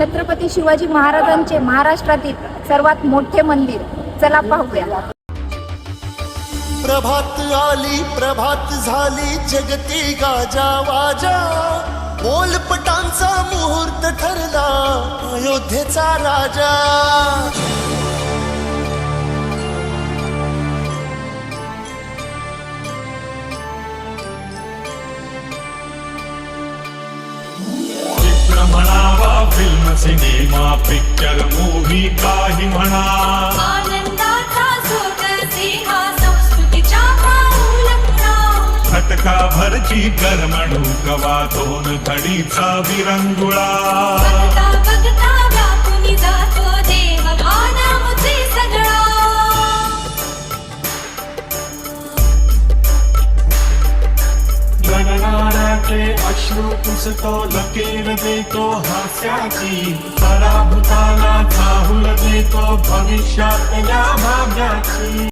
छत्रपती शिवाजी महाराजांचे महाराष्ट्रातील सर्वात मोठे मंदिर, चला पाहूया। प्रभात आली प्रभात झाली जगती गाजा वाजा, बोलपटांचा मुहूर्त ठरला अयोध्येचा राजा। म्हणावा फिल्म सिनेमा पिक्चर मूव्ही काही म्हणा, आनंदाचा सोट सिंहा संस्कृतीच्या पाऊलखुणा, फटका भरची करमणूक दोन घडीचा विरंगुळा। बघता बघता व्यापून जातो देव भानामुचे सगळा। गणनाऱ्याचे अश्रू पुसतो लकीर देतो हास्याची, पराभूताला चाहूल देतो भविष्यातल्या भाग्याची।